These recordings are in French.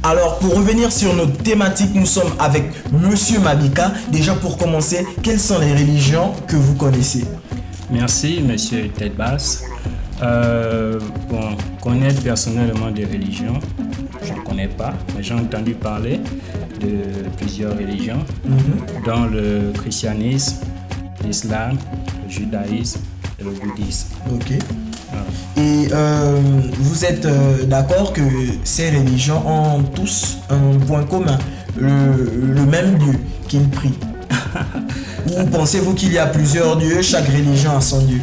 Alors, pour revenir sur notre thématique, nous sommes avec Monsieur Mabika. Déjà, pour commencer, quelles sont les religions que vous connaissez? Merci, Monsieur Tête Basse. Connaître personnellement des religions, je ne connais pas, mais j'ai entendu parler de plusieurs religions, dont le christianisme, l'islam, le judaïsme et le bouddhisme. Ok. Et vous êtes d'accord que ces religions ont tous un point commun, le même Dieu qu'ils prient? Ou pensez-vous qu'il y a plusieurs dieux, chaque religion a son Dieu?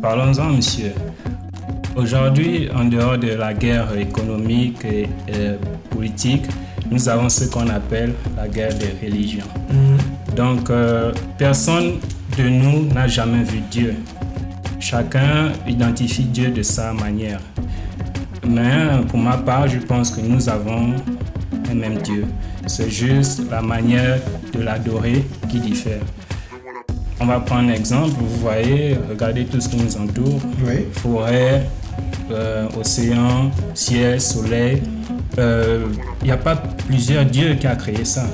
Parlons-en, monsieur. Aujourd'hui, en dehors de la guerre économique et politique, nous avons ce qu'on appelle la guerre des religions. Donc, personne de nous n'a jamais vu Dieu. Chacun identifie Dieu de sa manière. Mais pour ma part, je pense que nous avons un même Dieu. C'est juste la manière de l'adorer qui diffère. On va prendre un exemple. Vous voyez, regardez tout ce qui nous entoure. Oui. Forêt, océan, ciel, soleil. Il n'y a pas plusieurs dieux qui a créé ça.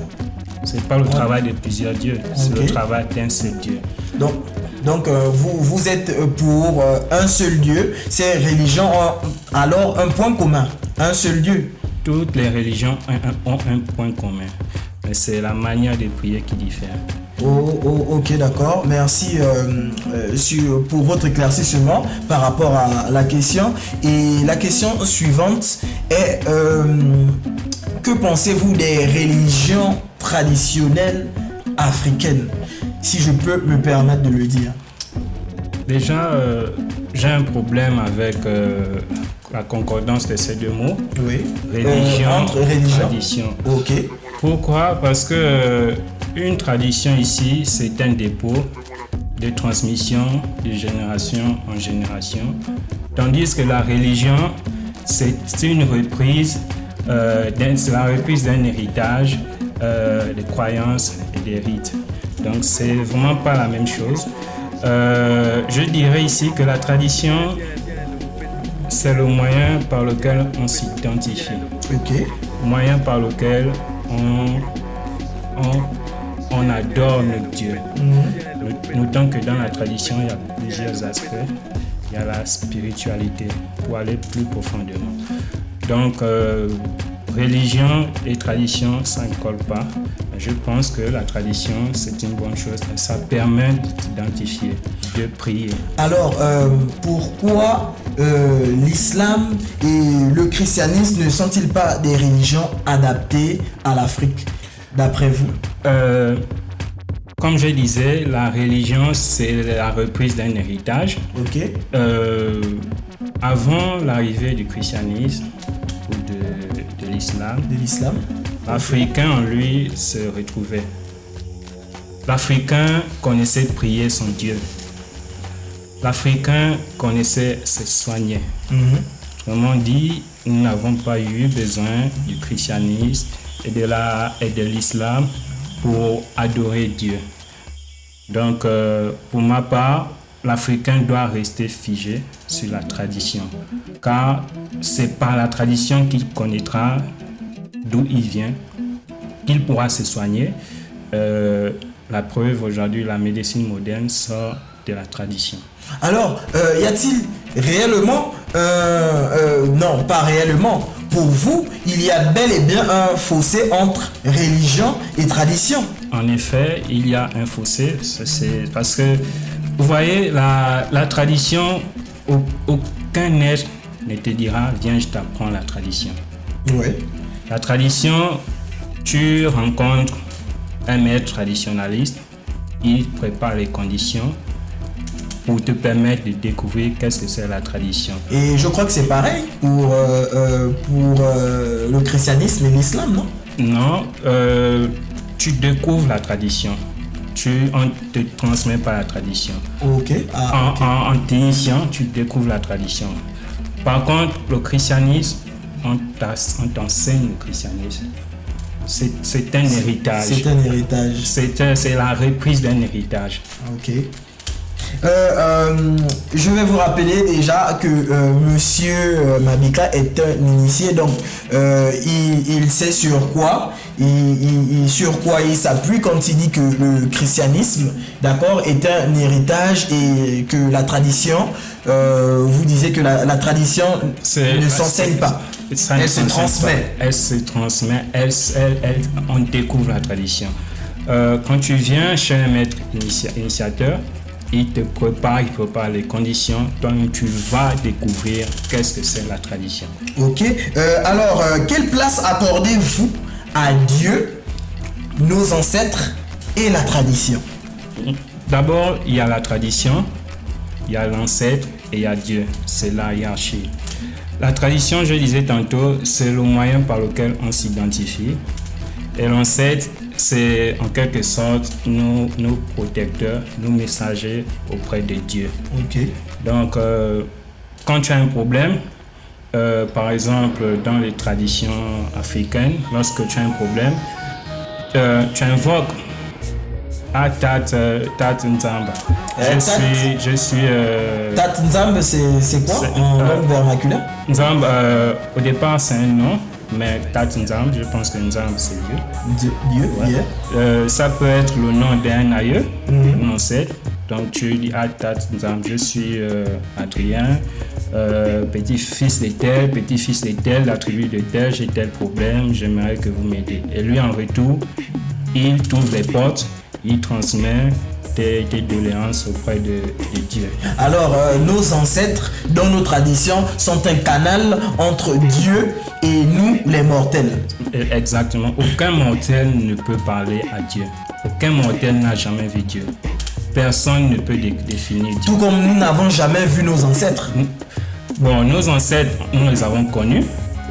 Ce n'est pas le travail de plusieurs dieux, c'est le travail d'un seul Dieu. Donc vous êtes pour un seul Dieu. Ces religions ont alors un point commun, un seul Dieu. Toutes les religions ont un point commun, mais c'est la manière de prier qui diffère. Ok, d'accord. Merci pour votre éclaircissement par rapport à la question. Et la question suivante est que pensez-vous des religions traditionnelles africaines, si je peux me permettre de le dire? Déjà, j'ai un problème avec la concordance de ces deux mots. Oui. Religion, entre religion. tradition. Ok. Pourquoi? Parce que une tradition ici, c'est un dépôt de transmission de génération en génération. Tandis que la religion, c'est une reprise, d'un héritage, de croyances et des rites. Donc, c'est vraiment pas la même chose. Je dirais ici que la tradition, c'est le moyen par lequel on s'identifie. Ok. Le moyen par lequel on adore notre Dieu. Notons que dans la tradition, il y a plusieurs aspects. Il y a la spiritualité, pour aller plus profondément. Donc, religion et tradition, ça ne colle pas. Je pense que la tradition, c'est une bonne chose. Ça permet de s'identifier, de prier. Alors, pourquoi l'islam et le christianisme ne sont-ils pas des religions adaptées à l'Afrique, d'après vous? Comme je disais, la religion, c'est la reprise d'un héritage. Ok. Avant l'arrivée du christianisme ou de l'islam, l'Africain en lui se retrouvait. L'Africain connaissait prier son Dieu. L'Africain connaissait se soigner. Autrement dit, nous n'avons pas eu besoin du christianisme et de l'islam pour adorer Dieu. Donc, pour ma part, l'Africain doit rester figé sur la tradition, car c'est par la tradition qu'il connaîtra d'où il vient, qu'il pourra se soigner. La preuve aujourd'hui, la médecine moderne sort de la tradition. Alors, y a-t-il réellement, non, pas réellement, pour vous, il y a bel et bien un fossé entre religion et tradition? En effet, il y a un fossé, c'est parce que, vous voyez, la tradition, aucun être ne te dira, viens, je t'apprends la tradition. Oui. La tradition, tu rencontres un maître traditionnaliste, il prépare les conditions pour te permettre de découvrir qu'est-ce que c'est la tradition. Et je crois que c'est pareil pour le christianisme et l'islam, non? Non, tu découvres la tradition. On te transmet pas la tradition. Ok. En t'initiant, tu découvres la tradition. Par contre, le christianisme, on t'enseigne le christianisme. C'est un héritage. C'est un héritage. C'est la reprise d'un héritage. Ok. Je vais vous rappeler déjà que Monsieur Mabika est un initié, donc il sait sur quoi il s'appuie quand il dit que le christianisme, d'accord, est un héritage et que la tradition, vous disiez que la tradition ne s'enseigne pas. Elle se transmet. Elle se transmet, on découvre la tradition. Quand tu viens chez un maître initiateur, il te prépare les conditions, donc tu vas découvrir qu'est-ce que c'est la tradition. Ok. Alors, quelle place accordez-vous à Dieu, nos ancêtres et la tradition? D'abord, il y a la tradition, il y a l'ancêtre et il y a Dieu. C'est la hiérarchie. La tradition, je disais tantôt, c'est le moyen par lequel on s'identifie. Et l'ancêtre, c'est en quelque sorte nos protecteurs, nos messagers auprès de Dieu. Ok. Donc, quand tu as un problème, par exemple, dans les traditions africaines, lorsque tu as un problème, tu invoques Tat Nzamba. Je suis Tat Nzamba, c'est quoi en langue vernaculaire? Nzamba, au départ, c'est un nom. Mais Tat Nzamba, je pense que Nzamba c'est Dieu. Dieu, voilà. Yeah. Ça peut être le nom d'un aïeux, un ancêtre. Donc tu dis Tat Nzamba, je suis Adrien, petit-fils de tel, la tribu de tel, j'ai tel problème, j'aimerais que vous m'aidez. Et lui en retour, il t'ouvre les portes, il transmet tes doléances auprès de Dieu. Alors, nos ancêtres, dans nos traditions, sont un canal entre Dieu et nous, les mortels. Exactement. Aucun mortel ne peut parler à Dieu. Aucun mortel n'a jamais vu Dieu. Personne ne peut définir Dieu. Tout comme nous n'avons jamais vu nos ancêtres. Bon, nos ancêtres, nous les avons connus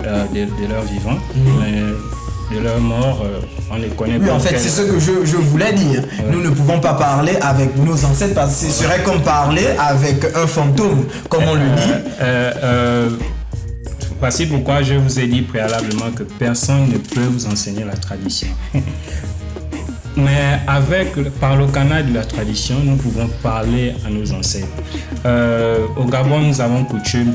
de leur vivant. Mais de leur mort, on les connaît pas. Oui, en fait, c'est ce que je voulais dire. Ouais. Nous ne pouvons pas parler avec nos ancêtres parce que ce serait comme parler avec un fantôme, comme on le dit. Voici pourquoi je vous ai dit préalablement que personne ne peut vous enseigner la tradition. Mais par le canal de la tradition, nous pouvons parler à nos ancêtres. Au Gabon, nous avons coutume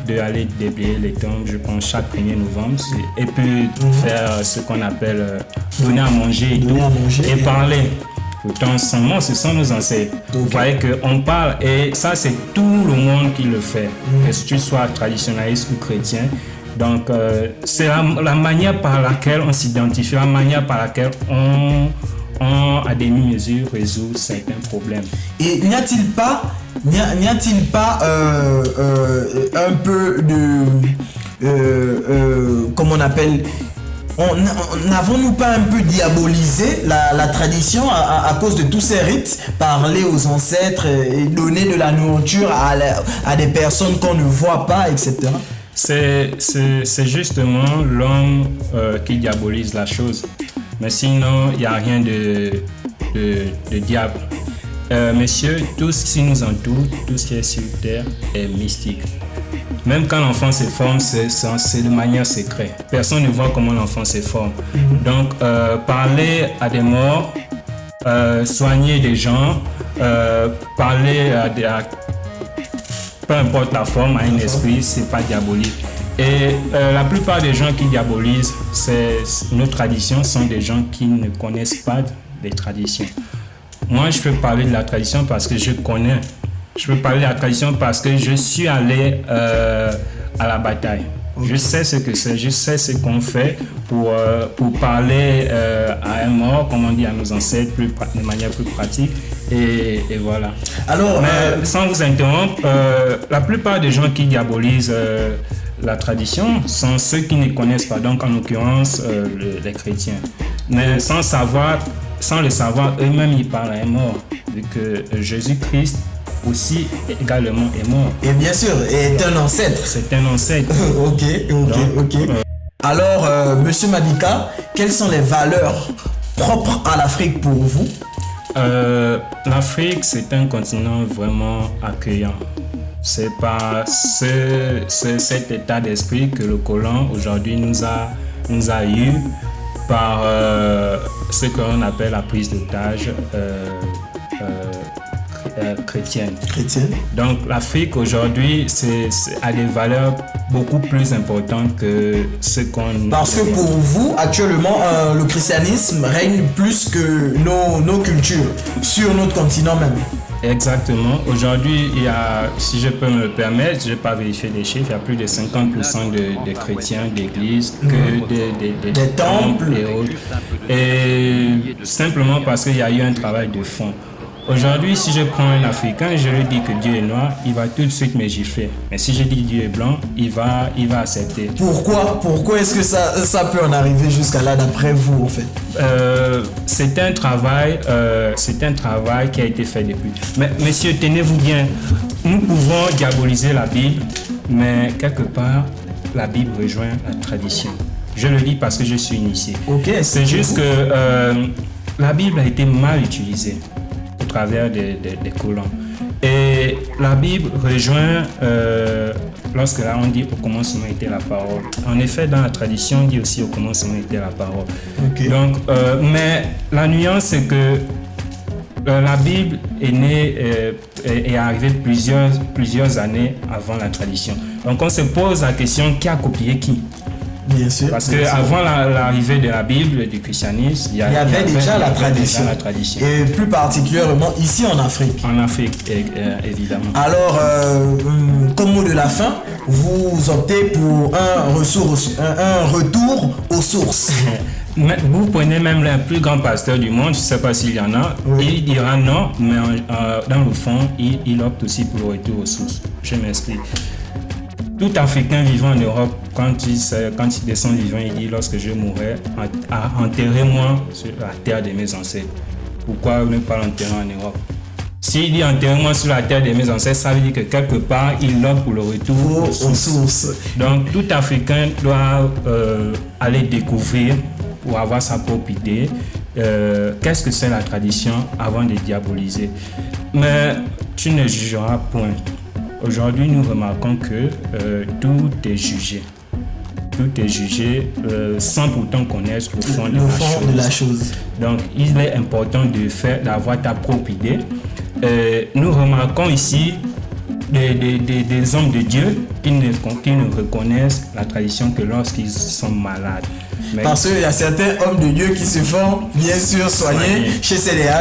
d'aller déblayer les tombes, je pense, chaque 1er novembre, et puis faire ce qu'on appelle donner à manger et parler. Pourtant, sans moi, ce sont nos ancêtres. Okay. Vous voyez qu'on parle, et ça, c'est tout le monde qui le fait, que tu sois traditionnaliste ou chrétien. Donc, c'est la manière par laquelle on s'identifie, la manière par laquelle on à demi-mesure, résout certains problèmes. Et n'y a-t-il pas un peu de... comment on appelle... N'avons-nous pas un peu diabolisé la tradition à cause de tous ces rites, parler aux ancêtres et donner de la nourriture à des personnes qu'on ne voit pas, etc. C'est justement l'homme qui diabolise la chose. Mais sinon, il n'y a rien de diable. Messieurs, tout ce qui nous entoure, tout ce qui est sur terre est mystique. Même quand l'enfant se forme, c'est de manière secrète. Personne ne voit comment l'enfant se forme. Donc, parler à des morts, soigner des gens, parler à peu importe la forme, à un esprit, c'est pas diabolique. Et la plupart des gens qui diabolisent nos traditions sont des gens qui ne connaissent pas les traditions. Moi, je peux parler de la tradition parce que je connais. Je peux parler de la tradition parce que je suis allé à la bataille. Okay. Je sais ce que c'est, je sais ce qu'on fait pour parler à un mort, comme on dit à nos ancêtres, de manière plus pratique. Et voilà. Alors, mais sans vous interrompre, la plupart des gens qui diabolisent la tradition sont ceux qui ne connaissent pas, donc en l'occurrence les chrétiens. Mais sans le savoir, eux-mêmes ils parlent à un mort, vu que Jésus-Christ aussi également est mort. Et bien sûr, est un ancêtre. C'est un ancêtre. Ok. Alors, Monsieur Mabika, quelles sont les valeurs propres à l'Afrique pour vous? L'Afrique, c'est un continent vraiment accueillant. C'est pas cet état d'esprit que le colon aujourd'hui nous a eu par ce qu'on appelle la prise d'otage chrétienne. Chrétienne. Donc l'Afrique aujourd'hui a des valeurs beaucoup plus importantes que ce qu'on... Parce que pour vous, actuellement, le christianisme règne plus que nos cultures sur notre continent même. Exactement. Aujourd'hui, il y a, si je peux me le permettre, je n'ai pas vérifié les chiffres, il y a plus de 50% de chrétiens d'église que des temples et autres. Et simplement parce qu'il y a eu un travail de fond. Aujourd'hui, si je prends un Africain, je lui dis que Dieu est noir, il va tout de suite me gifler. Mais si je dis Dieu est blanc, il va accepter. Pourquoi est-ce que ça peut en arriver jusqu'à là, d'après vous, en fait? C'est un travail qui a été fait depuis. Mais messieurs, tenez-vous bien, nous pouvons diaboliser la Bible, mais quelque part, la Bible rejoint la tradition. Je le dis parce que je suis initié. Okay, c'est juste que la Bible a été mal utilisée au travers des colons. Et la Bible rejoint, lorsque là on dit au commencement était la parole. En effet, dans la tradition, on dit aussi au commencement était la parole. Okay. Donc, mais la nuance, c'est que la Bible est née et est arrivée plusieurs années avant la tradition. Donc on se pose la question, qui a copié qui? Bien sûr. Parce qu'avant l'arrivée de la Bible, du christianisme, il y avait déjà la tradition. Et plus particulièrement ici en Afrique. En Afrique, évidemment. Alors, comme mot de la fin, vous optez pour un retour aux sources. Vous prenez même le plus grand pasteur du monde, je ne sais pas s'il y en a, oui. Il dira non, mais dans le fond, il opte aussi pour le retour aux sources. Je m'explique. Tout Africain vivant en Europe, quand il descend vivant, il dit lorsque je mourrai, enterrez-moi sur la terre de mes ancêtres. Pourquoi ne pas l'enterrer en Europe? S'il dit enterrez-moi sur la terre de mes ancêtres, ça veut dire que quelque part, il opte pour le retour aux sources. Donc tout Africain doit aller découvrir pour avoir sa propre idée. Qu'est-ce que c'est la tradition avant de diaboliser? Mais tu ne jugeras point. Aujourd'hui, nous remarquons que tout est jugé. Tout est jugé sans pourtant connaître le fond de la chose. Donc, il est important d'avoir ta propre idée. Nous remarquons ici des hommes de Dieu qui ne reconnaissent la tradition que lorsqu'ils sont malades. Parce qu'il y a certains hommes de Dieu qui se font bien sûr soigner chez CDH.